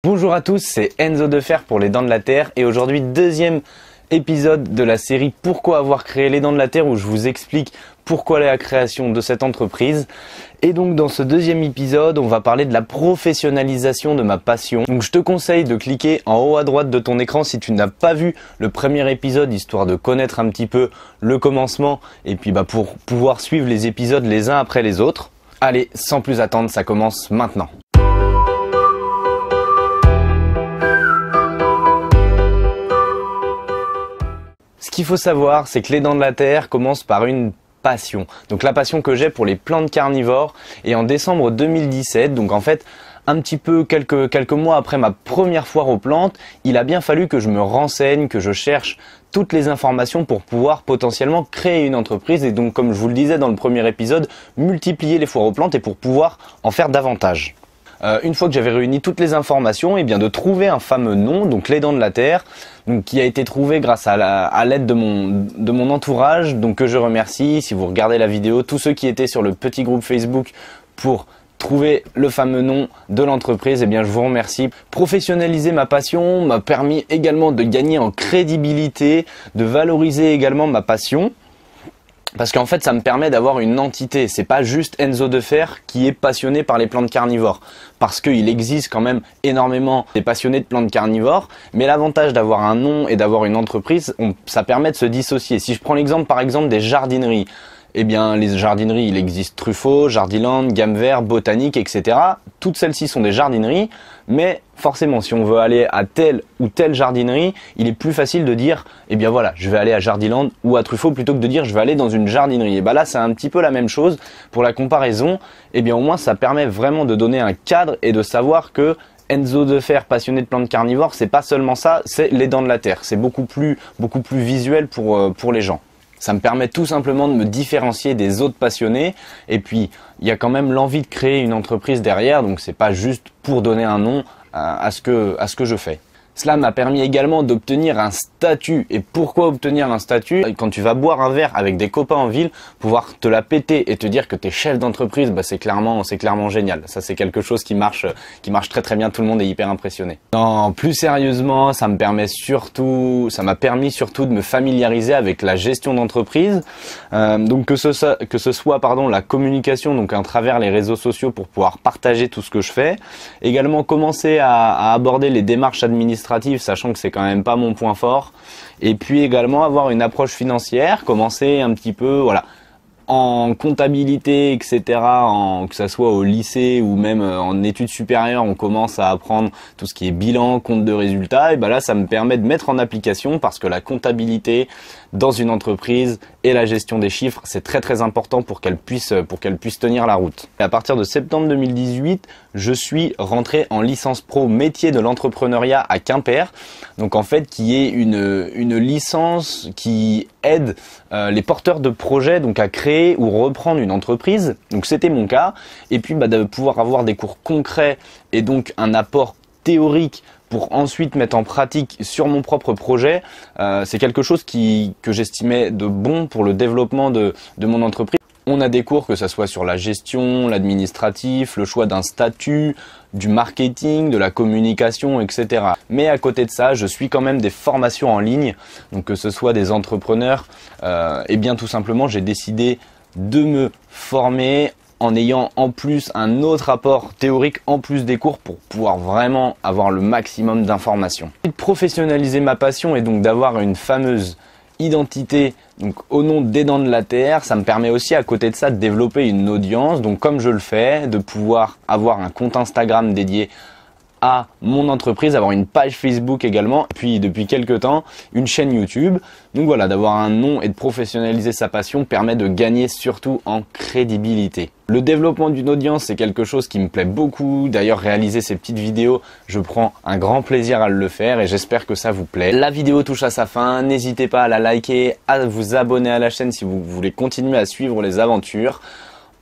Bonjour à tous, c'est Enzo de Fer pour les Dents de la Terre et aujourd'hui deuxième épisode de la série Pourquoi avoir créé les Dents de la Terre où je vous explique pourquoi la création de cette entreprise. Et donc dans ce deuxième épisode, on va parler de la professionnalisation de ma passion. Donc je te conseille de cliquer en haut à droite de ton écran si tu n'as pas vu le premier épisode, histoire de connaître un petit peu le commencement et puis pour pouvoir suivre les épisodes les uns après les autres. Allez, sans plus attendre, ça commence maintenant. Ce qu'il faut savoir, c'est que les Dents de la Terre commencent par une passion. Donc la passion que j'ai pour les plantes carnivores. Et en décembre 2017, donc en fait un petit peu quelques mois après ma première foire aux plantes, il a bien fallu que je me renseigne, que je cherche toutes les informations pour pouvoir potentiellement créer une entreprise. Et donc comme je vous le disais dans le premier épisode, multiplier les foires aux plantes et pour pouvoir en faire davantage. Une fois que j'avais réuni toutes les informations, et bien de trouver un fameux nom, donc les Dents de la Terre, donc qui a été trouvé grâce à l'aide de mon entourage, donc que je remercie. Si vous regardez la vidéo, tous ceux qui étaient sur le petit groupe Facebook pour trouver le fameux nom de l'entreprise, eh bien je vous remercie. Professionnaliser ma passion m'a permis également de gagner en crédibilité, de valoriser également ma passion. Parce qu'en fait, ça me permet d'avoir une entité. C'est pas juste Enzo de Fer qui est passionné par les plantes carnivores. Parce qu'il existe quand même énormément des passionnés de plantes carnivores. Mais l'avantage d'avoir un nom et d'avoir une entreprise, ça permet de se dissocier. Si je prends l'exemple par exemple des jardineries. Eh bien, les jardineries, il existe Truffaut, Jardiland, Gamme Vert, Botanique, etc. Toutes celles-ci sont des jardineries, mais forcément, si on veut aller à telle ou telle jardinerie, il est plus facile de dire, eh bien voilà, je vais aller à Jardiland ou à Truffaut plutôt que de dire, je vais aller dans une jardinerie. Et bien là, c'est un petit peu la même chose. Pour la comparaison, eh bien au moins, ça permet vraiment de donner un cadre et de savoir que Enzo de Fer, passionné de plantes carnivores, c'est pas seulement ça, c'est les Dents de la Terre. C'est beaucoup plus visuel pour les gens. Ça me permet tout simplement de me différencier des autres passionnés. Et puis, il y a quand même l'envie de créer une entreprise derrière. Donc, c'est pas juste pour donner un nom à ce que je fais. Cela m'a permis également d'obtenir un statut. Et pourquoi obtenir un statut? Quand tu vas boire un verre avec des copains en ville, pouvoir te la péter et te dire que tu es chef d'entreprise, c'est clairement génial. Ça, c'est quelque chose qui marche très très bien. Tout le monde est hyper impressionné. Non, plus sérieusement, ça m'a permis surtout de me familiariser avec la gestion d'entreprise. Donc que ce soit la communication, donc à travers les réseaux sociaux pour pouvoir partager tout ce que je fais. Également commencer à aborder les démarches administratives, sachant que c'est quand même pas mon point fort. Et puis également avoir une approche financière, commencer un petit peu, en comptabilité, etc., que ça soit au lycée ou même en études supérieures, on commence à apprendre tout ce qui est bilan, compte de résultats. Et là, ça me permet de mettre en application parce que la comptabilité dans une entreprise et la gestion des chiffres, c'est très très important pour qu'elle puisse tenir la route. Et à partir de septembre 2018, je suis rentré en licence pro métier de l'entrepreneuriat à Quimper. Donc en fait, qui est une licence qui aide les porteurs de projets donc à créer ou reprendre une entreprise. Donc c'était mon cas. Et puis de pouvoir avoir des cours concrets et donc un apport théorique pour ensuite mettre en pratique sur mon propre projet, c'est quelque chose que j'estimais de bon pour le développement de mon entreprise. On a des cours que ce soit sur la gestion, l'administratif, le choix d'un statut, du marketing, de la communication, etc. Mais à côté de ça, je suis quand même des formations en ligne, donc que ce soit des entrepreneurs, et bien tout simplement, j'ai décidé de me former en ayant en plus un autre apport théorique en plus des cours pour pouvoir vraiment avoir le maximum d'informations. Professionnaliser ma passion et donc d'avoir une fameuse identité donc au nom des Dents de la Terre, ça me permet aussi à côté de ça de développer une audience, donc comme je le fais, de pouvoir avoir un compte Instagram dédié à mon entreprise, avoir une page Facebook également, puis depuis quelques temps une chaîne YouTube. Donc voilà, d'avoir un nom et de professionnaliser sa passion permet de gagner surtout en crédibilité. Le développement d'une audience, c'est quelque chose qui me plaît beaucoup. D'ailleurs, réaliser ces petites vidéos, je prends un grand plaisir à le faire et j'espère que ça vous plaît. La vidéo touche à sa fin, n'hésitez pas à la liker, à vous abonner à la chaîne si vous voulez continuer à suivre les aventures.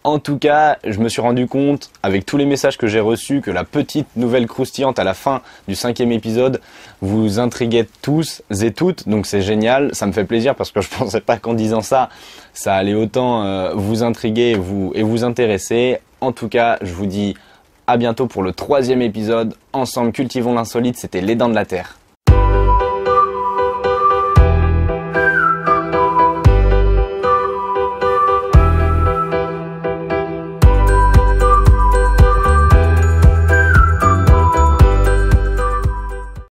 En tout cas, je me suis rendu compte, avec tous les messages que j'ai reçus, que la petite nouvelle croustillante à la fin du 5e épisode vous intriguait tous et toutes. Donc c'est génial, ça me fait plaisir parce que je pensais pas qu'en disant ça, ça allait autant vous intriguer et vous intéresser. En tout cas, je vous dis à bientôt pour le 3e épisode. Ensemble, cultivons l'insolite, c'était Les Dents de la Terre.